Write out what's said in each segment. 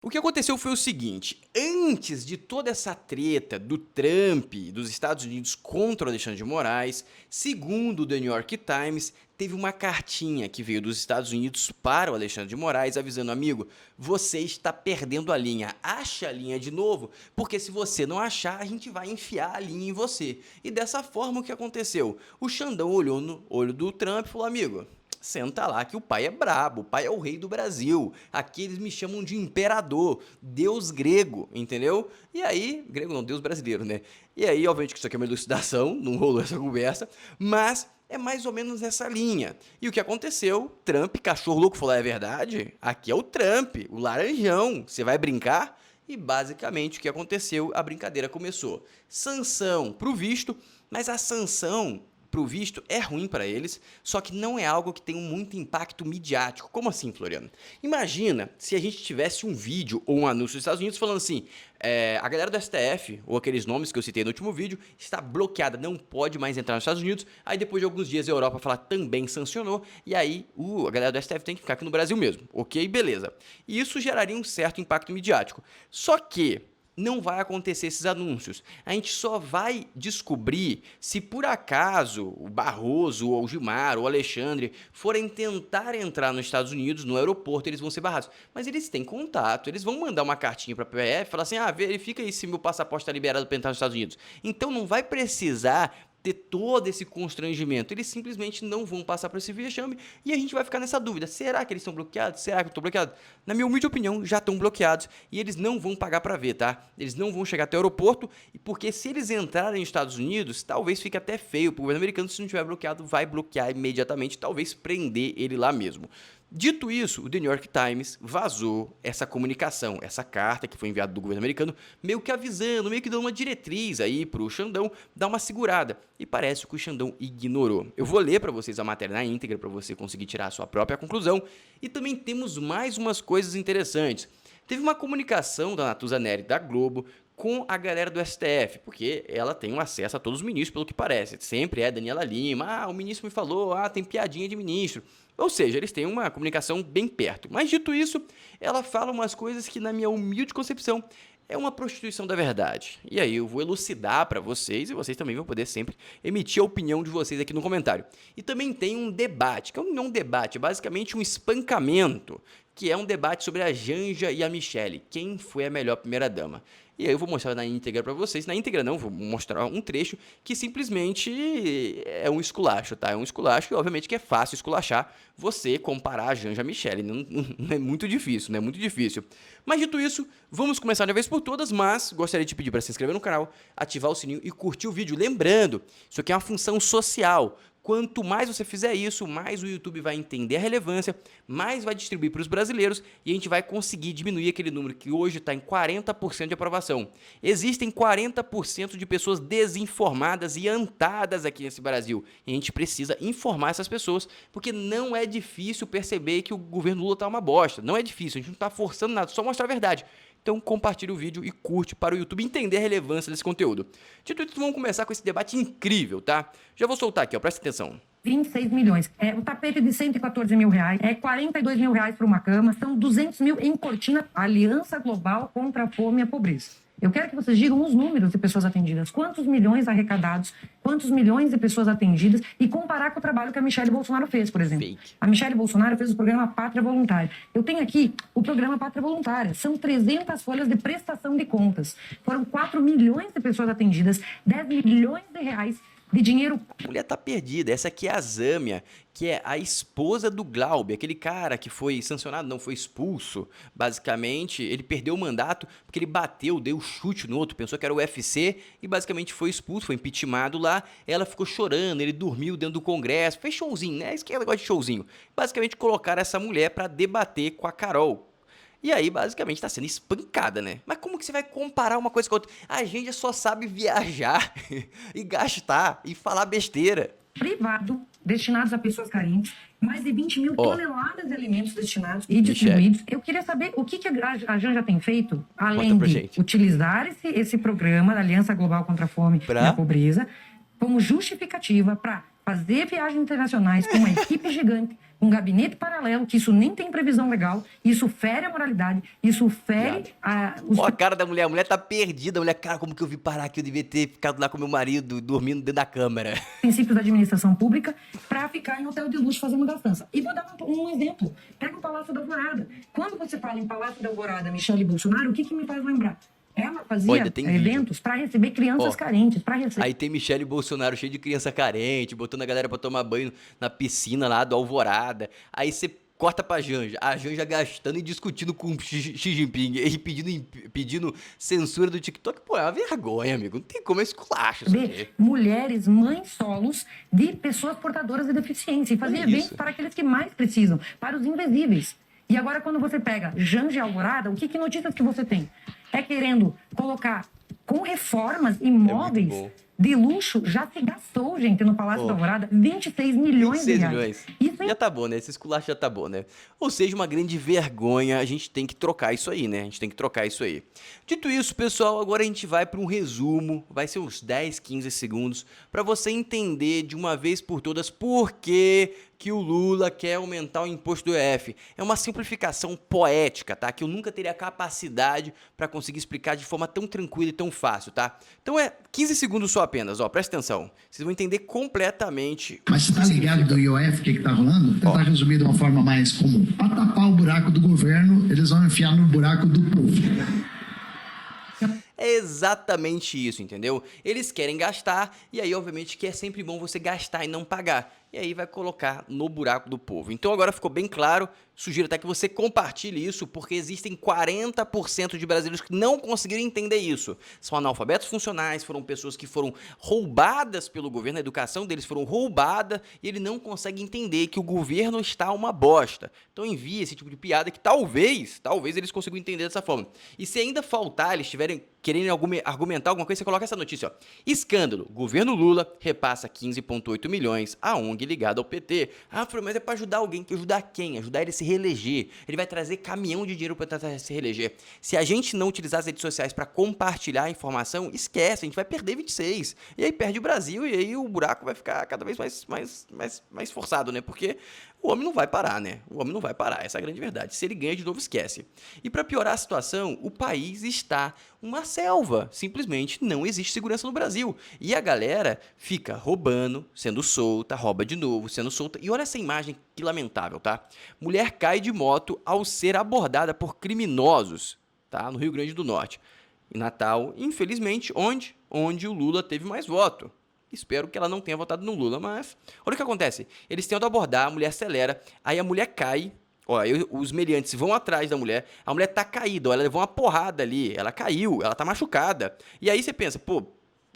O que aconteceu foi o seguinte: antes de toda essa treta do Trump e dos Estados Unidos contra o Alexandre de Moraes, segundo o The New York Times, teve uma cartinha que veio dos Estados Unidos para o Alexandre de Moraes avisando: amigo, você está perdendo a linha, acha a linha de novo, porque se você não achar, a gente vai enfiar a linha em você. E dessa forma o que aconteceu? O Xandão olhou no olho do Trump e falou: amigo, senta lá que o pai é brabo, o pai é o rei do Brasil. Aqui eles me chamam de imperador, deus grego, entendeu? E aí, grego não, deus brasileiro, né? E aí, obviamente que isso aqui é uma elucidação, não rolou essa conversa, mas é mais ou menos nessa linha. E o que aconteceu? Trump, cachorro louco, falou: é verdade? Aqui é o Trump, o laranjão, você vai brincar? E basicamente o que aconteceu? A brincadeira começou. Sanção pro visto, mas a sanção pro visto é ruim para eles, só que não é algo que tem muito impacto midiático. Como assim, Floriano? Imagina se a gente tivesse um vídeo ou um anúncio dos Estados Unidos falando assim: a galera do STF, ou aqueles nomes que eu citei no último vídeo, está bloqueada, não pode mais entrar nos Estados Unidos. Aí depois de alguns dias a Europa fala também sancionou, e aí a galera do STF tem que ficar aqui no Brasil mesmo. Ok, beleza. E isso geraria um certo impacto midiático. Só que não vai acontecer esses anúncios. A gente só vai descobrir se por acaso o Barroso, ou o Gilmar, ou o Alexandre forem tentar entrar nos Estados Unidos, no aeroporto, eles vão ser barrados. Mas eles têm contato, eles vão mandar uma cartinha para a PF, falar assim: verifica aí se meu passaporte está liberado para entrar nos Estados Unidos. Então não vai precisar ter todo esse constrangimento, eles simplesmente não vão passar por esse vexame e a gente vai ficar nessa dúvida: será que eles estão bloqueados? Será que eu estou bloqueado? Na minha humilde opinião, já estão bloqueados e eles não vão pagar para ver, tá? Eles não vão chegar até o aeroporto, porque se eles entrarem nos Estados Unidos, talvez fique até feio pro governo americano. Se não tiver bloqueado, vai bloquear imediatamente, talvez prender ele lá mesmo. Dito isso, o The New York Times vazou essa comunicação, essa carta que foi enviada do governo americano, meio que avisando, meio que dando uma diretriz aí pro Xandão dar uma segurada. E parece que o Xandão ignorou. Eu vou ler para vocês a matéria na íntegra para você conseguir tirar a sua própria conclusão. E também temos mais umas coisas interessantes. Teve uma comunicação da Natuza Neri da Globo com a galera do STF, porque ela tem um acesso a todos os ministros, pelo que parece. Sempre é Daniela Lima: o ministro me falou, tem piadinha de ministro. Ou seja, eles têm uma comunicação bem perto. Mas dito isso, ela fala umas coisas que, na minha humilde concepção, é uma prostituição da verdade. E aí eu vou elucidar para vocês, e vocês também vão poder sempre emitir a opinião de vocês aqui no comentário. E também tem um debate, que não é um debate, é basicamente um espancamento, que é um debate sobre a Janja e a Michelle, quem foi a melhor primeira-dama. E aí eu vou mostrar na íntegra para vocês. Na íntegra não, vou mostrar um trecho que simplesmente é um esculacho, tá? É um esculacho e obviamente que é fácil esculachar você comparar a Janja e a Michelle. Não é muito difícil, não é muito difícil. Mas dito isso, vamos começar de uma vez por todas, mas gostaria de pedir para se inscrever no canal, ativar o sininho e curtir o vídeo. Lembrando, isso aqui é uma função social. Quanto mais você fizer isso, mais o YouTube vai entender a relevância, mais vai distribuir para os brasileiros e a gente vai conseguir diminuir aquele número que hoje está em 40% de aprovação. Existem 40% de pessoas desinformadas e antadas aqui nesse Brasil. E a gente precisa informar essas pessoas, porque não é difícil perceber que o governo Lula está uma bosta. Não é difícil, a gente não está forçando nada, só mostrar a verdade. Então compartilhe o vídeo e curte para o YouTube entender a relevância desse conteúdo. Dito isso, vamos começar com esse debate incrível, tá? Já vou soltar aqui, presta atenção. 26 milhões. O tapete de 114 mil reais, 42 mil reais para uma cama, são 200 mil em cortina. Aliança Global contra a Fome e a Pobreza. Eu quero que vocês digam os números de pessoas atendidas, quantos milhões arrecadados, quantos milhões de pessoas atendidas e comparar com o trabalho que a Michelle Bolsonaro fez, por exemplo. Fake. A Michelle Bolsonaro fez o programa Pátria Voluntária. Eu tenho aqui o programa Pátria Voluntária. São 300 folhas de prestação de contas. Foram 4 milhões de pessoas atendidas, 10 milhões de reais de dinheiro. A mulher tá perdida. Essa aqui é a Zâmia, que é a esposa do Glaube, aquele cara que foi sancionado, não foi expulso. Basicamente, ele perdeu o mandato porque ele bateu, deu chute no outro, pensou que era o UFC e basicamente foi expulso, foi impeachmentado lá. Ela ficou chorando, ele dormiu dentro do Congresso, fez showzinho, né? Isso que é negócio de showzinho. Basicamente, colocaram essa mulher para debater com a Carol. E aí, basicamente, está sendo espancada, né? Mas como que você vai comparar uma coisa com a outra? A gente só sabe viajar e gastar e falar besteira. Privado, destinados a pessoas carentes, mais de 20 mil toneladas de alimentos destinados e distribuídos. Eu queria saber o que a Janja tem feito, além de utilizar esse programa da Aliança Global contra a Fome e a Pobreza como justificativa para fazer viagens internacionais com uma equipe gigante, um gabinete paralelo, que isso nem tem previsão legal, isso fere a moralidade, isso fere Ó a cara da mulher, a mulher tá perdida, a mulher, cara, como que eu vim parar aqui? Eu devia ter ficado lá com meu marido, dormindo dentro da câmara. princípios da administração pública para ficar em hotel de luxo fazendo gastança. E vou dar um exemplo. Pega o Palácio da Alvorada. Quando você fala em Palácio da Alvorada, Michele Bolsonaro, o que me faz lembrar? Ela fazia eventos para receber crianças carentes, para receber... Aí tem Michele Bolsonaro cheio de criança carente, botando a galera pra tomar banho na piscina lá do Alvorada. Aí você corta pra Janja, a Janja gastando e discutindo com Xi Jinping e pedindo censura do TikTok. Pô, é uma vergonha, amigo. Não tem como, é esculacho isso aqui. Mulheres, mães solos de pessoas portadoras de deficiência. E fazer eventos para aqueles que mais precisam, para os invisíveis. E agora, quando você pega Janja e Alvorada, o que notícias que você tem? É querendo colocar com reformas imóveis de luxo. Já se gastou, gente, no Palácio da Alvorada, 26 milhões de reais. Isso já tá bom, né? Esse esculacho já tá bom, né? Ou seja, uma grande vergonha. A gente tem que trocar isso aí, né? A gente tem que trocar isso aí. Dito isso, pessoal, agora a gente vai para um resumo. Vai ser uns 10, 15 segundos para você entender de uma vez por todas por que o Lula quer aumentar o imposto do EF. É uma simplificação poética, tá? Que eu nunca teria capacidade para conseguir explicar de forma tão tranquila e tão fácil, tá? Então é 15 segundos só apenas, ó, presta atenção. Vocês vão entender completamente. Mas você tá ligado do IOF, o que tá rolando? Vou tentar resumir de uma forma mais comum. Para tapar o buraco do governo, eles vão enfiar no buraco do povo. É exatamente isso, entendeu? Eles querem gastar, e aí obviamente que é sempre bom você gastar e não pagar. E aí vai colocar no buraco do povo. Então agora ficou bem claro, sugiro até que você compartilhe isso, porque existem 40% de brasileiros que não conseguiram entender isso. São analfabetos funcionais, foram pessoas que foram roubadas pelo governo, a educação deles foram roubada, e ele não consegue entender que o governo está uma bosta. Então envie esse tipo de piada que talvez eles consigam entender dessa forma. E se ainda faltar, eles tiverem querendo argumentar alguma coisa, você coloca essa notícia, ó. Escândalo, governo Lula repassa 15,8 milhões a ONG ligada ao PT. Ah, mas é pra ajudar alguém. Ajudar quem? Ajudar ele a se reeleger. Ele vai trazer caminhão de dinheiro pra tentar se reeleger. Se a gente não utilizar as redes sociais pra compartilhar a informação, esquece, a gente vai perder 26. E aí perde o Brasil e aí o buraco vai ficar cada vez mais forçado, né? Porque o homem não vai parar, né? O homem não vai parar, essa é a grande verdade. Se ele ganha de novo, esquece. E para piorar a situação, o país está uma selva. Simplesmente não existe segurança no Brasil. E a galera fica roubando, sendo solta, rouba de novo, sendo solta. E olha essa imagem que lamentável, tá? Mulher cai de moto ao ser abordada por criminosos, tá? No Rio Grande do Norte. Em Natal, infelizmente, onde o Lula teve mais voto. Espero que ela não tenha votado no Lula, mas... Olha o que acontece. Eles tentam abordar, a mulher acelera, aí a mulher cai. Ó, aí os meliantes vão atrás da mulher. A mulher tá caída, ó, ela levou uma porrada ali. Ela caiu, ela tá machucada. E aí você pensa, pô,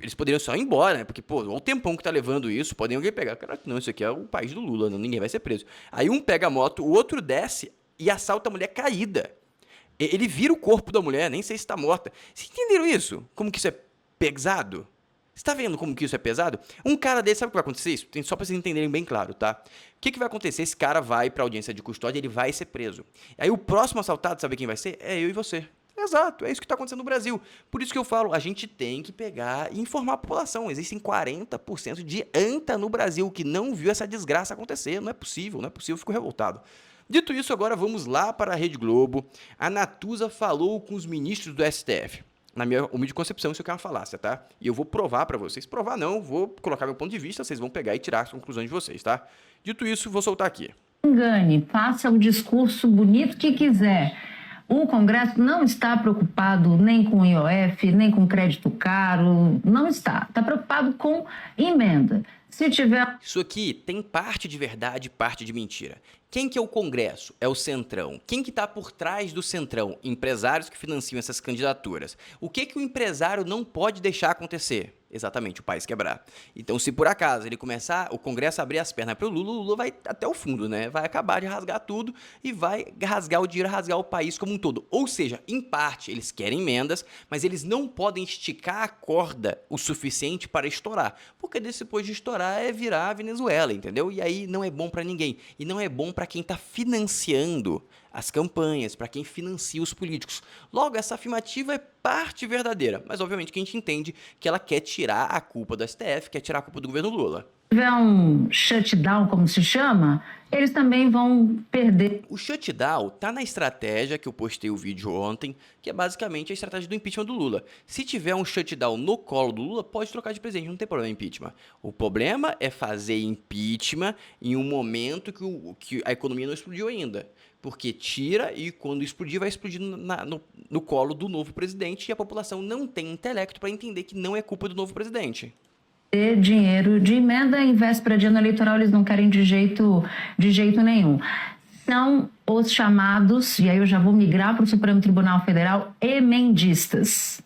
eles poderiam só ir embora, né? Porque, pô, olha o tempão que tá levando isso, podem alguém pegar. Cara, não, isso aqui é o país do Lula, não, ninguém vai ser preso. Aí um pega a moto, o outro desce e assalta a mulher caída. Ele vira o corpo da mulher, nem sei se tá morta. Vocês entenderam isso? Como que isso é pesado? Você tá vendo como que isso é pesado? Um cara desse, sabe o que vai acontecer? Isso tem só pra vocês entenderem bem claro, tá? O que vai acontecer? Esse cara vai pra audiência de custódia, ele vai ser preso. Aí o próximo assaltado, sabe quem vai ser? É eu e você. Exato, é isso que tá acontecendo no Brasil. Por isso que eu falo, a gente tem que pegar e informar a população. Existem 40% de anta no Brasil que não viu essa desgraça acontecer. Não é possível, eu fico revoltado. Dito isso, agora vamos lá para a Rede Globo. A Natuza falou com os ministros do STF. Na minha humilde concepção, isso aqui é uma falácia, tá? E eu vou provar pra vocês. Provar não, vou colocar meu ponto de vista, vocês vão pegar e tirar as conclusões de vocês, tá? Dito isso, vou soltar aqui. Engane, faça o discurso bonito que quiser. O Congresso não está preocupado nem com IOF, nem com crédito caro, não está. Está preocupado com emenda. Se tiver... Isso aqui tem parte de verdade e parte de mentira. Quem que é o Congresso? É o Centrão. Quem que está por trás do Centrão? Empresários que financiam essas candidaturas. O que o empresário não pode deixar acontecer? Exatamente, o país quebrar. Então, se por acaso ele começar, o Congresso abrir as pernas para o Lula vai até o fundo, né? Vai acabar de rasgar tudo e vai rasgar o dinheiro, rasgar o país como um todo. Ou seja, em parte, eles querem emendas, mas eles não podem esticar a corda o suficiente para estourar. Porque depois de estourar é virar a Venezuela, entendeu? E aí não é bom para ninguém. E não é bom para quem está financiando as campanhas, para quem financia os políticos. Logo, essa afirmativa é parte verdadeira, mas obviamente que a gente entende que ela quer tirar a culpa do STF, quer tirar a culpa do governo Lula. tiver um shutdown, como se chama, eles também vão perder. O shutdown tá na estratégia que eu postei o vídeo ontem, que é basicamente a estratégia do impeachment do Lula. Se tiver um shutdown no colo do Lula, pode trocar de presidente, não tem problema impeachment. O problema é fazer impeachment em um momento que a economia não explodiu ainda. Porque tira e quando explodir, vai explodir no colo do novo presidente e a população não tem intelecto para entender que não é culpa do novo presidente. Dinheiro de emenda em véspera de ano eleitoral, eles não querem de jeito nenhum. São os chamados, e aí eu já vou migrar para o Supremo Tribunal Federal, emendistas.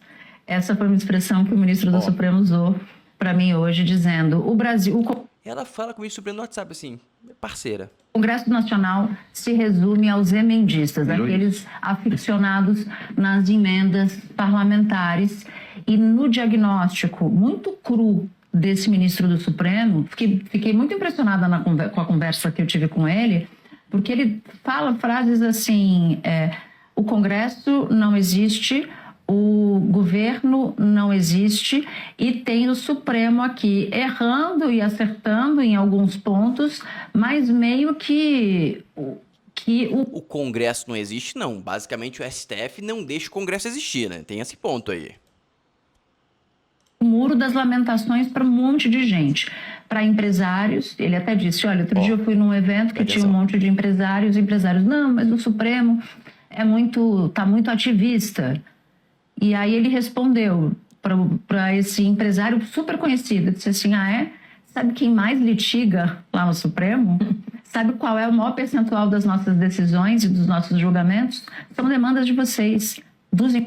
Essa foi uma expressão que o ministro do Supremo usou para mim hoje, dizendo: o Brasil... Ela fala com o ministro Supremo no WhatsApp assim, parceira. O Congresso Nacional se resume aos emendistas, aqueles aficionados nas emendas parlamentares. E no diagnóstico muito cru desse ministro do Supremo, fiquei muito impressionada com a conversa que eu tive com ele, porque ele fala frases assim: o Congresso não existe, o governo não existe, e tem o Supremo aqui errando e acertando em alguns pontos, mas meio que o Congresso não existe, não. Basicamente, o STF não deixa o Congresso existir, né? Tem esse ponto aí. O muro das lamentações para um monte de gente. Para empresários, ele até disse: olha, outro dia eu fui num evento que tinha um monte de empresários, não, mas o Supremo tá muito ativista. E aí ele respondeu para esse empresário super conhecido, disse assim: sabe quem mais litiga lá no Supremo? Sabe qual é o maior percentual das nossas decisões e dos nossos julgamentos? São demandas de vocês.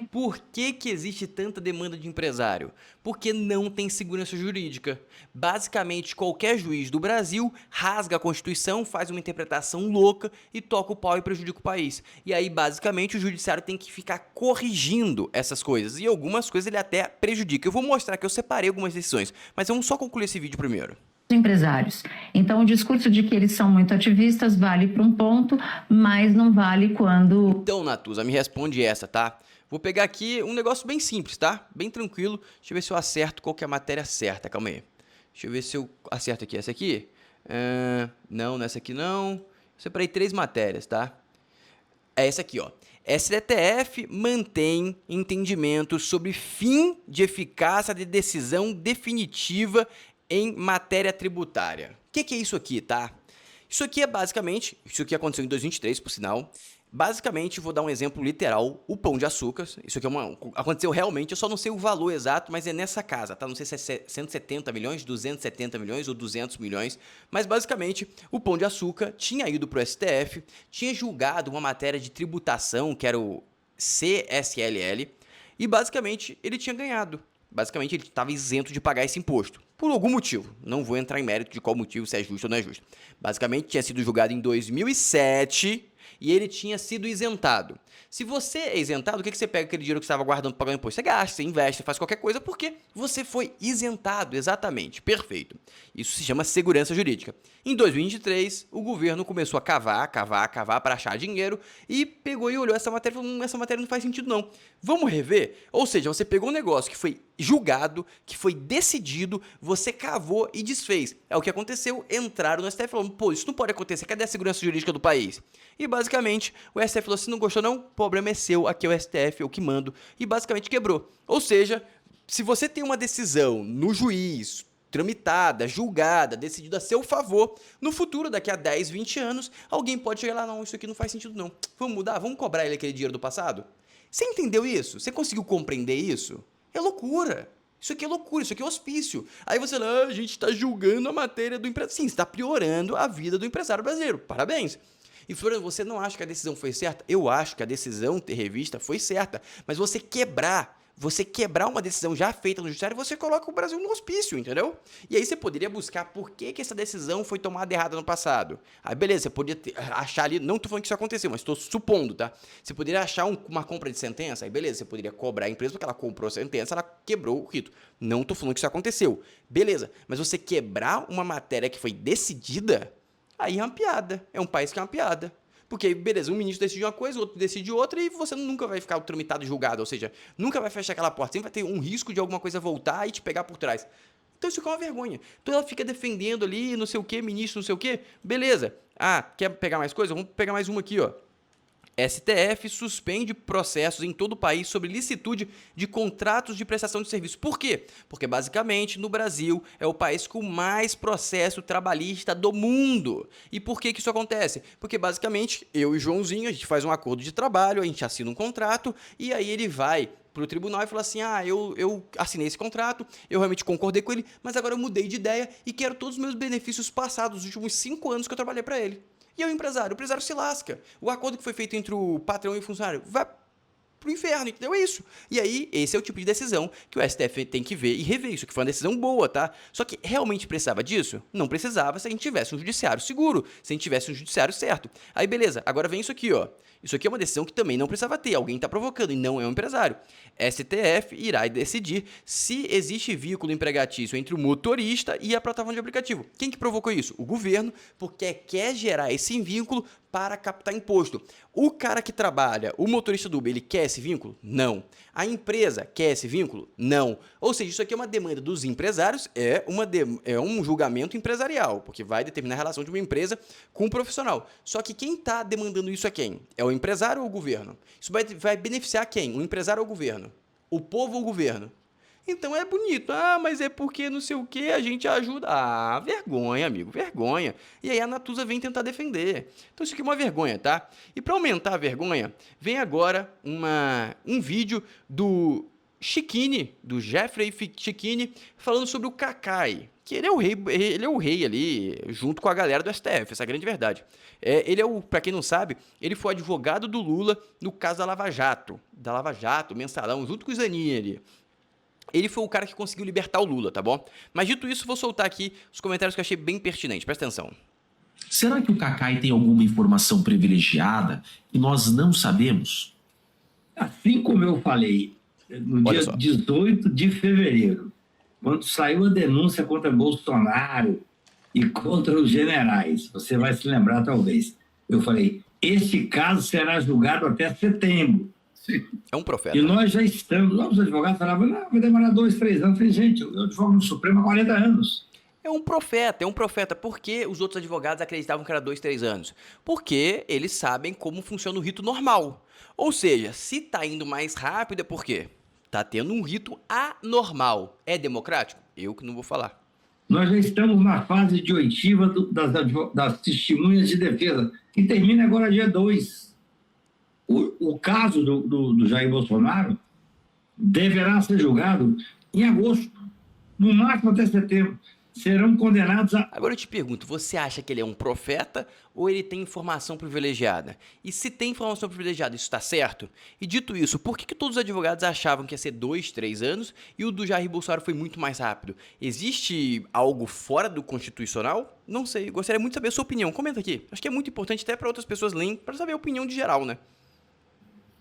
Por que existe tanta demanda de empresário? Porque não tem segurança jurídica. Basicamente, qualquer juiz do Brasil rasga a Constituição, faz uma interpretação louca e toca o pau e prejudica o país. E aí, basicamente, o judiciário tem que ficar corrigindo essas coisas. E algumas coisas ele até prejudica. Eu vou mostrar que eu separei algumas decisões, mas vamos só concluir esse vídeo primeiro. Empresários. Então, o discurso de que eles são muito ativistas vale para um ponto, mas não vale quando... Então, Natuza, me responde essa, tá? Vou pegar aqui um negócio bem simples, tá? Bem tranquilo. Deixa eu ver se eu acerto qual que é a matéria certa. Calma aí. Deixa eu ver se eu acerto aqui. Essa aqui? Não, nessa aqui não. Eu separei 3 matérias, tá? É essa aqui, ó. STF mantém entendimento sobre fim de eficácia de decisão definitiva em matéria tributária. O que é isso aqui, tá? Isso aqui é basicamente, isso aqui aconteceu em 2023, por sinal. Basicamente, vou dar um exemplo literal, o Pão de Açúcar. Isso aqui aconteceu realmente, eu só não sei o valor exato, mas é nessa casa, tá? Não sei se é 170 milhões, 270 milhões ou 200 milhões, mas basicamente o Pão de Açúcar tinha ido pro STF, tinha julgado uma matéria de tributação, que era o CSLL, e basicamente ele tinha ganhado. Basicamente, ele estava isento de pagar esse imposto, por algum motivo. Não vou entrar em mérito de qual motivo, se é justo ou não é justo. Basicamente, tinha sido julgado em 2007 e ele tinha sido isentado. Se você é isentado, o que você pega aquele dinheiro que você estava guardando para pagar o imposto? Você gasta, você investe, você faz qualquer coisa, porque você foi isentado, exatamente. Perfeito. Isso se chama segurança jurídica. Em 2023, o governo começou a cavar para achar dinheiro e pegou e olhou essa matéria e falou: essa matéria não faz sentido não. Vamos rever? Ou seja, você pegou um negócio que foi julgado, que foi decidido, você cavou e desfez. É o que aconteceu, entraram no STF e falaram: pô, isso não pode acontecer, cadê a segurança jurídica do país? E basicamente, o STF falou: se não gostou não, o problema é seu, aqui é o STF, eu que mando. E basicamente quebrou. Ou seja, se você tem uma decisão no juiz, tramitada, julgada, decidida a seu favor, no futuro, daqui a 10, 20 anos, alguém pode chegar lá: não, isso aqui não faz sentido não. Vamos mudar? Vamos cobrar ele aquele dinheiro do passado? Você entendeu isso? Você conseguiu compreender isso? É loucura. Isso aqui é loucura, isso aqui é hospício. Aí você fala: a gente está julgando a matéria do empresário. Sim, você está piorando a vida do empresário brasileiro. Parabéns. E Floriano, você não acha que a decisão foi certa? Eu acho que a decisão ter revista foi certa. Mas você quebrar uma decisão já feita no judiciário, você coloca o Brasil no hospício, entendeu? E aí você poderia buscar por que essa decisão foi tomada errada no passado. Aí beleza, você poderia achar ali, não tô falando que isso aconteceu, mas estou supondo, tá? Você poderia achar uma compra de sentença, aí beleza, você poderia cobrar a empresa porque ela comprou a sentença, ela quebrou o rito. Não tô falando que isso aconteceu. Beleza, mas você quebrar uma matéria que foi decidida, aí é uma piada. É um país que é uma piada. Porque, beleza, um ministro decide uma coisa, o outro decide outra e você nunca vai ficar tramitado e julgado. Ou seja, nunca vai fechar aquela porta. Sempre vai ter um risco de alguma coisa voltar e te pegar por trás. Então isso aqui é uma vergonha. Então ela fica defendendo ali, não sei o que, ministro, não sei o que. Beleza. Ah, quer pegar mais coisa? Vamos pegar mais uma aqui, ó. STF suspende processos em todo o país sobre licitude de contratos de prestação de serviço. Por quê? Porque, basicamente, no Brasil é o país com mais processo trabalhista do mundo. E por que isso acontece? Porque, basicamente, eu e Joãozinho, a gente faz um acordo de trabalho, a gente assina um contrato e aí ele vai para o tribunal e fala assim, eu assinei esse contrato, eu realmente concordei com ele, mas agora eu mudei de ideia e quero todos os meus benefícios passados dos últimos 5 anos que eu trabalhei para ele. E aí o empresário se lasca. O acordo que foi feito entre o patrão e o funcionário vai pro inferno, entendeu? É isso. E aí, esse é o tipo de decisão que o STF tem que ver e rever. Isso que foi uma decisão boa, tá? Só que realmente precisava disso? Não precisava se a gente tivesse um judiciário seguro, se a gente tivesse um judiciário certo. Aí, beleza. Agora vem isso aqui, ó. Isso aqui é uma decisão que também não precisava ter. Alguém está provocando e não é um empresário. STF irá decidir se existe vínculo empregatício entre o motorista e a plataforma de aplicativo. Quem que provocou isso? O governo, porque quer gerar esse vínculo para captar imposto. O cara que trabalha, o motorista do Uber, ele quer esse vínculo? Não. A empresa quer esse vínculo? Não. Ou seja, isso aqui é uma demanda dos empresários, é um julgamento empresarial, porque vai determinar a relação de uma empresa com um profissional. Só que quem está demandando isso é quem? É o empresário ou o governo? Isso vai beneficiar quem? O empresário ou o governo? O povo ou o governo? Então é bonito. Ah, mas é porque não sei o que a gente ajuda. Ah, vergonha, amigo, vergonha. E aí a Natuza vem tentar defender. Então isso aqui é uma vergonha, tá? E para aumentar a vergonha, vem agora um vídeo do Chiquini, do Jeffrey Chiquini, falando sobre o Cacai. Que ele é o rei ali, junto com a galera do STF, essa é a grande verdade. Pra quem não sabe, ele foi advogado do Lula no caso da Lava Jato, Mensalão, junto com o Zanin ali. Ele foi o cara que conseguiu libertar o Lula, tá bom? Mas dito isso, vou soltar aqui os comentários que eu achei bem pertinentes. Presta atenção. Será que o Cacai tem alguma informação privilegiada que nós não sabemos? Assim como eu falei, no dia 18 de fevereiro, quando saiu a denúncia contra Bolsonaro e contra os generais, você vai se lembrar talvez, eu falei, este caso será julgado até setembro. É um profeta. E nós já estamos, os advogados falavam, não, vai demorar 2, 3 anos. Eu falei, gente, eu advogo no Supremo há 40 anos. É um profeta. Por que os outros advogados acreditavam que era 2, 3 anos? Porque eles sabem como funciona o rito normal. Ou seja, se tá indo mais rápido é porque tá tendo um rito anormal. É democrático? Eu que não vou falar. Nós já estamos na fase de oitiva das testemunhas de defesa, que termina agora dia 2. O caso do Jair Bolsonaro deverá ser julgado em agosto, no máximo até setembro. Serão condenados a... Agora eu te pergunto, você acha que ele é um profeta ou ele tem informação privilegiada? E se tem informação privilegiada, isso está certo? E dito isso, por que todos os advogados achavam que ia ser 2, 3 anos e o do Jair Bolsonaro foi muito mais rápido? Existe algo fora do constitucional? Não sei, gostaria muito de saber a sua opinião. Comenta aqui. Acho que é muito importante até para outras pessoas lerem, para saber a opinião de geral, né?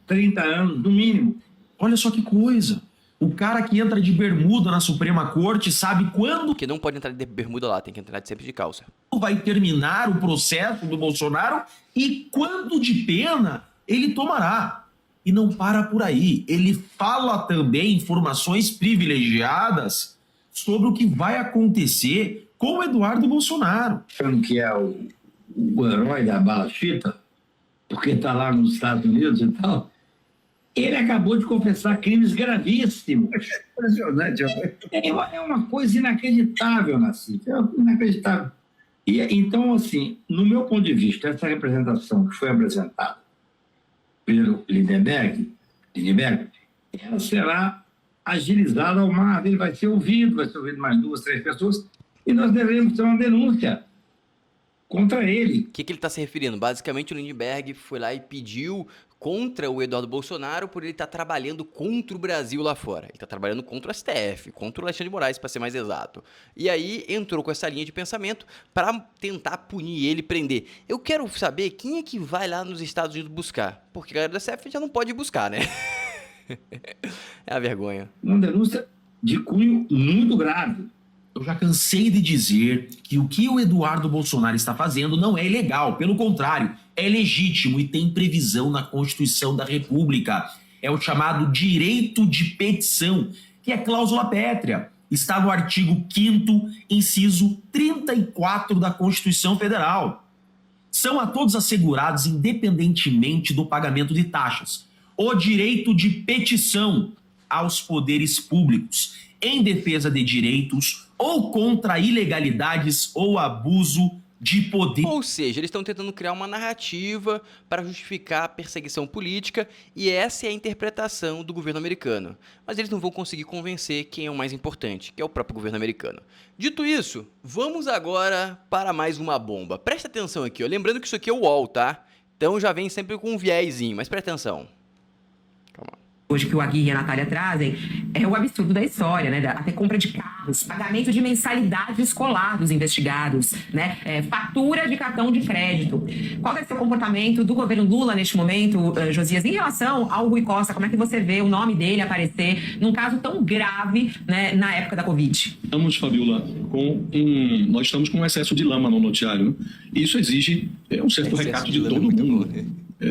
30 anos, no mínimo. Olha só que coisa. O cara que entra de bermuda na Suprema Corte sabe quando... Porque não pode entrar de bermuda lá, tem que entrar sempre de calça. Vai terminar o processo do Bolsonaro e quando de pena ele tomará. E não para por aí. Ele fala também informações privilegiadas sobre o que vai acontecer com o Eduardo Bolsonaro. Achando que é o herói da bala chita, porque está lá nos Estados Unidos e tal... Ele acabou de confessar crimes gravíssimos. Impressionante. É uma coisa inacreditável, Nassif. É inacreditável. E, então, assim, no meu ponto de vista, essa representação que foi apresentada pelo Lindenberg, ela será agilizada ao mar. Ele vai ser ouvido mais 2, 3 pessoas, e nós devemos ter uma denúncia contra ele. O que ele está se referindo? Basicamente, o Lindenberg foi lá e pediu contra o Eduardo Bolsonaro por ele estar trabalhando contra o Brasil lá fora. Ele está trabalhando contra o STF, contra o Alexandre de Moraes, para ser mais exato. E aí entrou com essa linha de pensamento para tentar punir ele, prender. Eu quero saber quem é que vai lá nos Estados Unidos buscar. Porque a galera do STF já não pode buscar, né? É a vergonha. Uma denúncia de cunho muito grave. Eu já cansei de dizer que o que o Eduardo Bolsonaro está fazendo não é ilegal, pelo contrário, é legítimo e tem previsão na Constituição da República. É o chamado direito de petição, que é cláusula pétrea. está no artigo 5º, inciso 34 da Constituição Federal. São a todos assegurados, independentemente do pagamento de taxas, o direito de petição aos poderes públicos em defesa de direitos ou contra ilegalidades ou abuso de poder. Ou seja, eles estão tentando criar uma narrativa para justificar a perseguição política e essa é a interpretação do governo americano. Mas eles não vão conseguir convencer quem é o mais importante, que é o próprio governo americano. Dito isso, vamos agora para mais uma bomba. Presta atenção aqui, ó. Lembrando que isso aqui é o UOL, tá? Então já vem sempre com um viezinho, mas presta atenção. Calma. Hoje que o Aguirre e a Natália trazem, é o absurdo da história, né? Até compra de carros, pagamento de mensalidade escolar dos investigados, né? Fatura de cartão de crédito. Qual vai ser o comportamento do governo Lula neste momento, Josias, em relação ao Rui Costa? Como é que você vê o nome dele aparecer num caso tão grave, né, na época da Covid? Fabiola, nós estamos com um excesso de lama no noticiário, né? Isso exige um certo recato de todo mundo.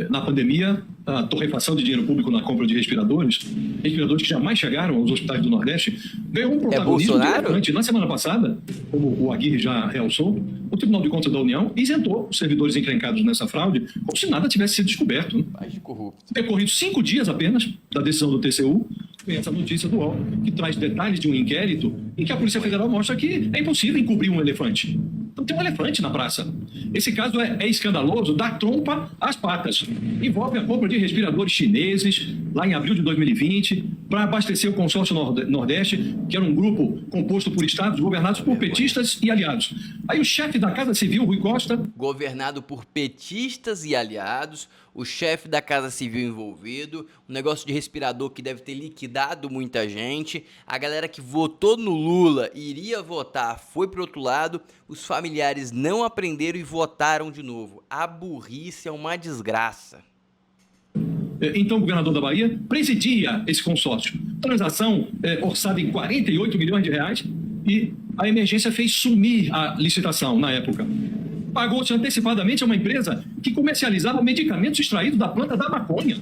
Na pandemia, a torrefação de dinheiro público na compra de respiradores que jamais chegaram aos hospitais do Nordeste, ganhou um protagonismo relevante. Na semana passada, como o Aguirre já realçou, o Tribunal de Contas da União isentou os servidores encrencados nessa fraude como se nada tivesse sido descoberto. Decorridos 5 dias apenas da decisão do TCU, vem essa notícia do UOL, que traz detalhes de um inquérito em que a Polícia Federal mostra que é impossível encobrir um elefante. Então tem um elefante na praça. Esse caso é escandaloso, dá trompa às patas. Envolve a compra de respiradores chineses, lá em abril de 2020, para abastecer o consórcio Nordeste, que era um grupo composto por estados governados por petistas e aliados. Aí o chefe da Casa Civil, Rui Costa... Governado por petistas e aliados, o chefe da Casa Civil envolvido, um negócio de respirador que deve ter liquidado muita gente, a galera que votou no Lula e iria votar foi pro outro lado, os familiares não aprenderam e votaram de novo. A burrice é uma desgraça. Então o governador da Bahia presidia esse consórcio. Transação orçada em 48 milhões de reais e a emergência fez sumir a licitação na época. Pagou-se antecipadamente a uma empresa que comercializava medicamentos extraídos da planta da maconha.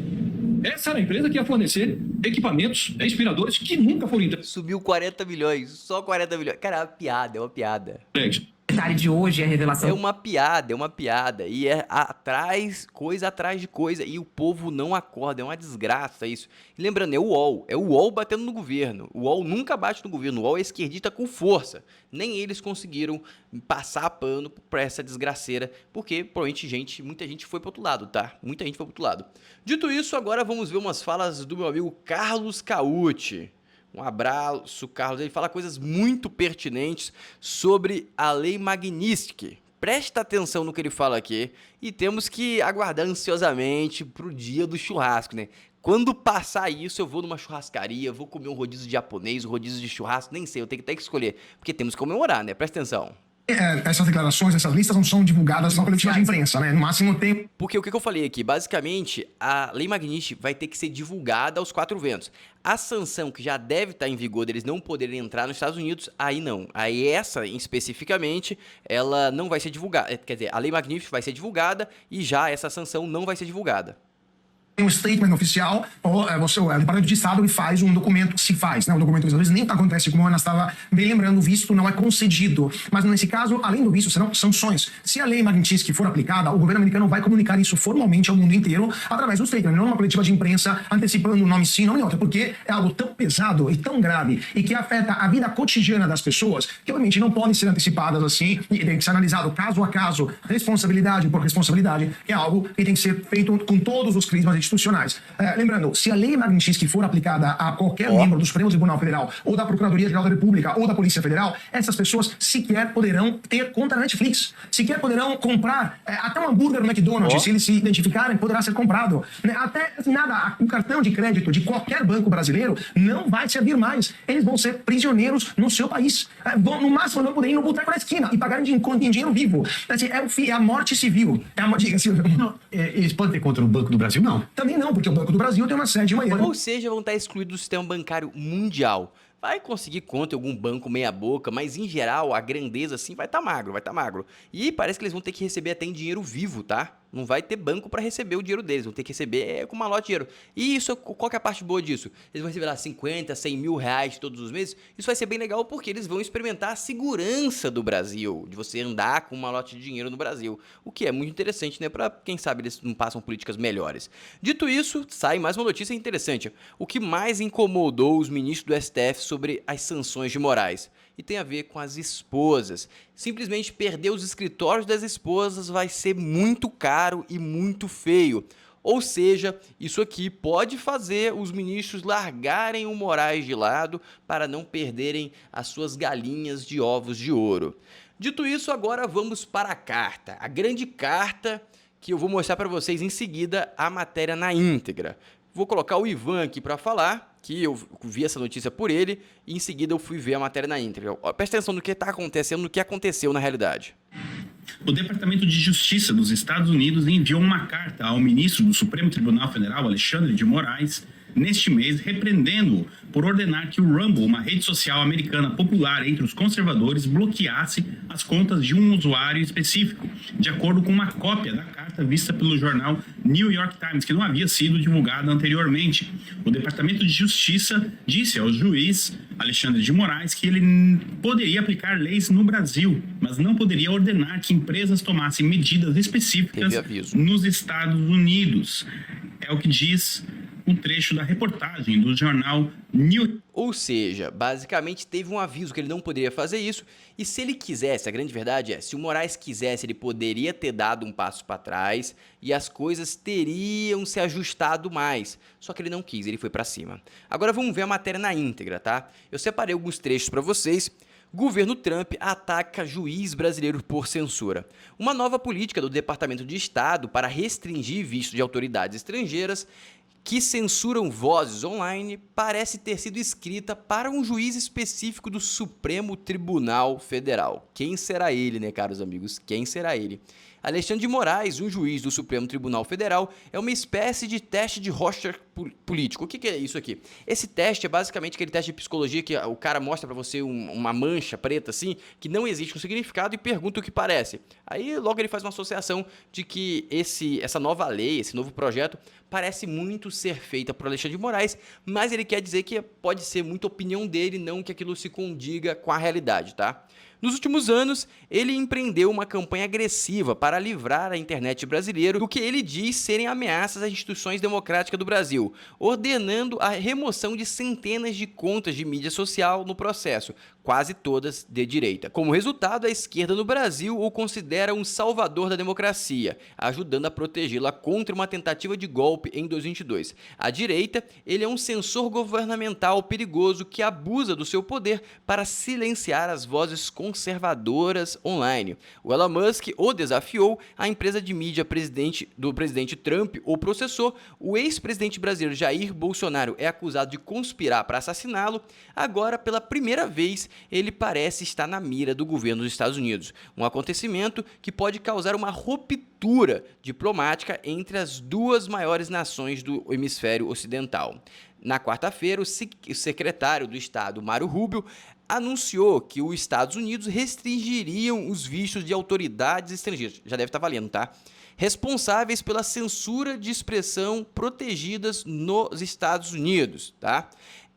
Essa era a empresa que ia fornecer equipamentos, respiradores que nunca foram entregues. Subiu 40 milhões, só 40 milhões. Cara, é uma piada. Detalhe de hoje é a revelação. É uma piada. E é coisa atrás de coisa. E o povo não acorda, é uma desgraça isso. E lembrando, é o UOL batendo no governo. O UOL nunca bate no governo, o UOL é esquerdista com força. Nem eles conseguiram passar pano pra essa desgraceira, porque provavelmente muita gente foi pro outro lado, tá? Muita gente foi pro outro lado. Dito isso, agora vamos ver umas falas do meu amigo Carlos Cauti. Um abraço, Carlos. Ele fala coisas muito pertinentes sobre a Lei Magnitsky. Presta atenção no que ele fala aqui e temos que aguardar ansiosamente pro dia do churrasco, né? Quando passar isso, eu vou numa churrascaria, vou comer um rodízio de japonês, um rodízio de churrasco, nem sei, eu tenho que ter que escolher, porque temos que comemorar, né? Presta atenção. Essas declarações, essas listas não são divulgadas na coletiva de imprensa, né? No máximo tem... Porque o que eu falei aqui, basicamente, a Lei Magnitsky vai ter que ser divulgada aos 4 ventos. A sanção que já deve estar em vigor deles não poderem entrar nos Estados Unidos, aí não. Aí essa, especificamente, ela não vai ser divulgada. Quer dizer, a Lei Magnitsky vai ser divulgada e já essa sanção não vai ser divulgada. Um statement oficial, ou o Departamento de Estado ele faz um documento, se faz, né? Um documento às vezes nem acontece, como a Ana estava bem lembrando, o visto não é concedido. Mas nesse caso, além do visto, serão sanções. Se a lei Magnitsky for aplicada, o governo americano vai comunicar isso formalmente ao mundo inteiro através do statement, não uma coletiva de imprensa antecipando o nome sim, nome outro, porque é algo tão pesado e tão grave e que afeta a vida cotidiana das pessoas que obviamente não podem ser antecipadas assim e tem que ser analisado caso a caso, responsabilidade por responsabilidade, que é algo que tem que ser feito com todos os crismas institucionais. Lembrando, se a lei Magnitsky for aplicada a qualquer membro do Supremo Tribunal Federal, ou da Procuradoria-Geral da República, ou da Polícia Federal, essas pessoas sequer poderão ter conta na Netflix, sequer poderão comprar até um hambúrguer no McDonald's, se eles se identificarem, poderá ser comprado. Até assim, nada, o cartão de crédito de qualquer banco brasileiro não vai servir mais. Eles vão ser prisioneiros no seu país. No máximo, não poderem ir no boteco na esquina e pagarem em dinheiro vivo. Assim, é a morte civil. Eles podem ter contra o Banco do Brasil? Não. Também não, porque o Banco do Brasil tem uma sede em Miami. Ou seja, vão estar excluídos do sistema bancário mundial. Vai conseguir conta em algum banco meia boca, mas em geral a grandeza assim vai estar magro. E parece que eles vão ter que receber até em dinheiro vivo, tá? Não vai ter banco para receber o dinheiro deles, vão ter que receber com malote de dinheiro. E isso, qual que é a parte boa disso? Eles vão receber lá 50, 100 mil reais todos os meses. Isso vai ser bem legal porque eles vão experimentar a segurança do Brasil, de você andar com um malote de dinheiro no Brasil. O que é muito interessante, né? Para quem sabe eles não passam políticas melhores. Dito isso, sai mais uma notícia interessante. O que mais incomodou os ministros do STF sobre as sanções de Moraes? E tem a ver com as esposas. Simplesmente perder os escritórios das esposas vai ser muito caro e muito feio. Ou seja, isso aqui pode fazer os ministros largarem o Moraes de lado para não perderem as suas galinhas de ovos de ouro. Dito isso, agora vamos para a carta. A grande carta que eu vou mostrar para vocês em seguida a matéria na íntegra. Vou colocar o Ivan aqui para falar, que eu vi essa notícia por ele, e em seguida eu fui ver a matéria na íntegra. Presta atenção no que está acontecendo, no que aconteceu na realidade. O Departamento de Justiça dos Estados Unidos enviou uma carta ao ministro do Supremo Tribunal Federal, Alexandre de Moraes, neste mês, repreendendo-o por ordenar que o Rumble, uma rede social americana popular entre os conservadores, bloqueasse as contas de um usuário específico, de acordo com uma cópia da carta vista pelo jornal New York Times, que não havia sido divulgada anteriormente. O Departamento de Justiça disse ao juiz Alexandre de Moraes que ele poderia aplicar leis no Brasil, mas não poderia ordenar que empresas tomassem medidas específicas nos Estados Unidos. É o que diz um trecho da reportagem do jornal New. Ou seja, basicamente teve um aviso que ele não poderia fazer isso, e se ele quisesse, a grande verdade é, se o Moraes quisesse, ele poderia ter dado um passo para trás e as coisas teriam se ajustado mais, só que ele não quis, ele foi para cima. Agora vamos ver a matéria na íntegra, tá? Eu separei alguns trechos para vocês. Governo Trump ataca juiz brasileiro por censura. Uma nova política do Departamento de Estado para restringir visto de autoridades estrangeiras que censuram vozes online parece ter sido escrita para um juiz específico do Supremo Tribunal Federal. Quem será ele, né, caros amigos? Quem será ele? Alexandre de Moraes, um juiz do Supremo Tribunal Federal, é uma espécie de teste de Rorschach político. O que é isso aqui? Esse teste é basicamente aquele teste de psicologia que o cara mostra para você uma mancha preta assim, que não existe um significado e pergunta o que parece. Aí logo ele faz uma associação de que essa nova lei, esse novo projeto, parece muito ser feita por Alexandre de Moraes, mas ele quer dizer que pode ser muita opinião dele, não que aquilo se condiga com a realidade, tá? Nos últimos anos, ele empreendeu uma campanha agressiva para livrar a internet brasileira do que ele diz serem ameaças às instituições democráticas do Brasil, ordenando a remoção de centenas de contas de mídia social no processo, quase todas de direita. Como resultado, a esquerda no Brasil o considera um salvador da democracia, ajudando a protegê-la contra uma tentativa de golpe em 2022. A direita, ele é um censor governamental perigoso que abusa do seu poder para silenciar as vozes conservadoras online. O Elon Musk o desafiou, a empresa de mídia do presidente Trump o processou, o ex-presidente brasileiro Jair Bolsonaro é acusado de conspirar para assassiná-lo. Agora, pela primeira vez, ele parece estar na mira do governo dos Estados Unidos, um acontecimento que pode causar uma ruptura diplomática entre as duas maiores nações do hemisfério ocidental. Na quarta-feira, o secretário do Estado, Marco Rubio, anunciou que os Estados Unidos restringiriam os vistos de autoridades estrangeiras, já deve estar valendo, tá? Responsáveis pela censura de expressão protegidas nos Estados Unidos, tá?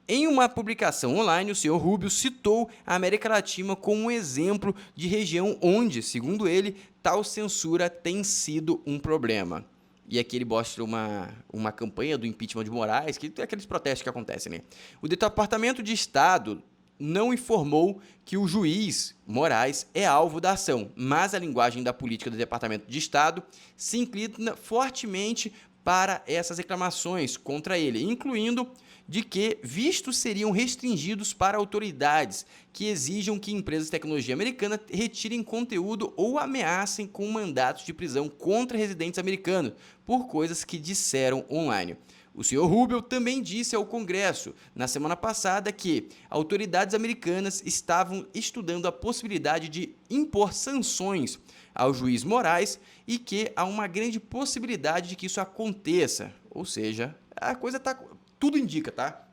Em uma publicação online, o senhor Rubio citou a América Latina como um exemplo de região onde, segundo ele, tal censura tem sido um problema. E aqui ele mostra uma campanha do impeachment de Moraes, que é aqueles protestos que acontecem, né? O Departamento de Estado não informou que o juiz Moraes é alvo da ação, mas a linguagem da política do Departamento de Estado se inclina fortemente para essas reclamações contra ele, incluindo de que vistos seriam restringidos para autoridades que exijam que empresas de tecnologia americana retirem conteúdo ou ameacem com mandatos de prisão contra residentes americanos por coisas que disseram online. O senhor Rubio também disse ao Congresso na semana passada que autoridades americanas estavam estudando a possibilidade de impor sanções ao juiz Moraes e que há uma grande possibilidade de que isso aconteça. Ou seja, a coisa está... Tudo indica, tá?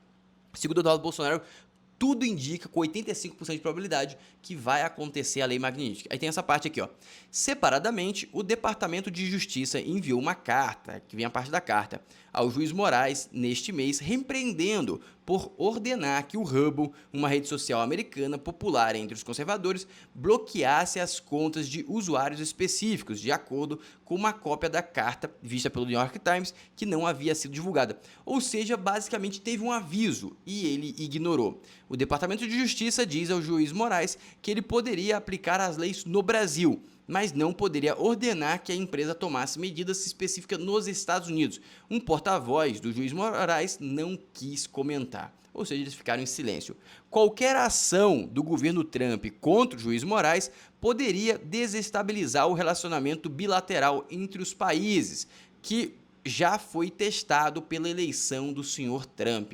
Segundo o Eduardo Bolsonaro, tudo indica com 85% de probabilidade que vai acontecer a lei Magnitsky. Aí tem essa parte aqui, ó. Separadamente, o Departamento de Justiça enviou uma carta, que vem a parte da carta, ao juiz Moraes neste mês, repreendendo por ordenar que o Hubble, uma rede social americana popular entre os conservadores, bloqueasse as contas de usuários específicos, de acordo com uma cópia da carta vista pelo New York Times, que não havia sido divulgada. Ou seja, basicamente teve um aviso e ele ignorou. O Departamento de Justiça diz ao juiz Moraes que ele poderia aplicar as leis no Brasil, mas não poderia ordenar que a empresa tomasse medidas específicas nos Estados Unidos. Um porta-voz do juiz Moraes não quis comentar, ou seja, eles ficaram em silêncio. Qualquer ação do governo Trump contra o juiz Moraes poderia desestabilizar o relacionamento bilateral entre os países, que já foi testado pela eleição do senhor Trump.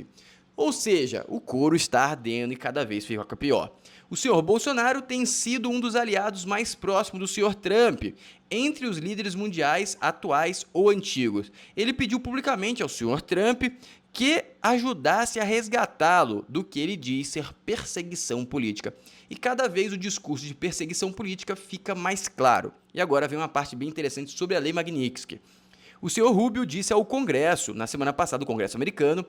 Ou seja, o couro está ardendo e cada vez fica pior. O senhor Bolsonaro tem sido um dos aliados mais próximos do senhor Trump, entre os líderes mundiais atuais ou antigos. Ele pediu publicamente ao senhor Trump que ajudasse a resgatá-lo do que ele diz ser perseguição política. E cada vez o discurso de perseguição política fica mais claro. E agora vem uma parte bem interessante sobre a lei Magnitsky. O senhor Rubio disse ao Congresso, na semana passada, o Congresso americano,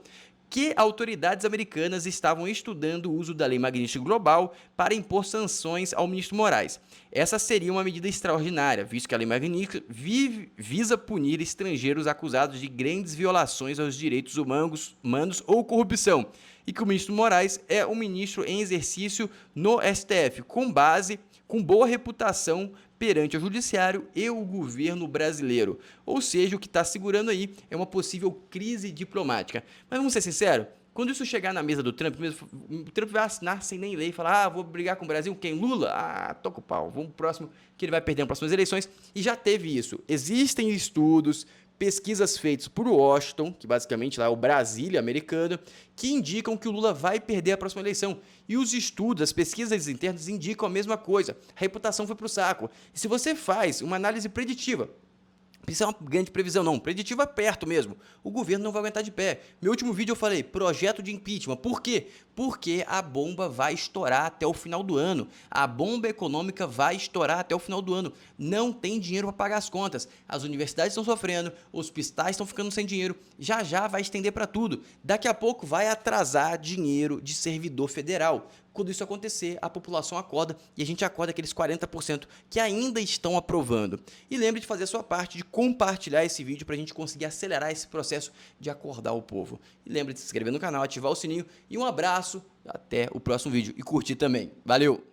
que autoridades americanas estavam estudando o uso da lei Magnitsky global para impor sanções ao ministro Moraes. Essa seria uma medida extraordinária, visto que a lei Magnitsky visa punir estrangeiros acusados de grandes violações aos direitos humanos ou corrupção, e que o ministro Moraes é um ministro em exercício no STF, com boa reputação perante o judiciário e o governo brasileiro. Ou seja, o que está segurando aí é uma possível crise diplomática. Mas vamos ser sinceros, quando isso chegar na mesa do Trump, o Trump vai assinar sem nem ler e falar, vou brigar com o Brasil, quem? Lula? Toca o pau, vamos pro próximo, que ele vai perder nas próximas eleições. E já teve isso. Existem estudos, pesquisas feitas por Washington, que basicamente lá é o Brasília americano, que indicam que o Lula vai perder a próxima eleição. E os estudos, as pesquisas internas indicam a mesma coisa. A reputação foi pro saco. E se você faz uma análise preditiva, isso é uma grande previsão, não, preditiva perto mesmo, o governo não vai aguentar de pé. Meu último vídeo eu falei, projeto de impeachment. Por quê? Porque a bomba vai estourar até o final do ano. A bomba econômica vai estourar até o final do ano. Não tem dinheiro para pagar as contas. As universidades estão sofrendo, os hospitais estão ficando sem dinheiro. Já já vai estender para tudo. Daqui a pouco vai atrasar dinheiro de servidor federal. Quando isso acontecer, a população acorda e a gente acorda aqueles 40% que ainda estão aprovando. E lembre de fazer a sua parte, de compartilhar esse vídeo para a gente conseguir acelerar esse processo de acordar o povo. E lembre de se inscrever no canal, ativar o sininho e um abraço, até o próximo vídeo e curtir também. Valeu!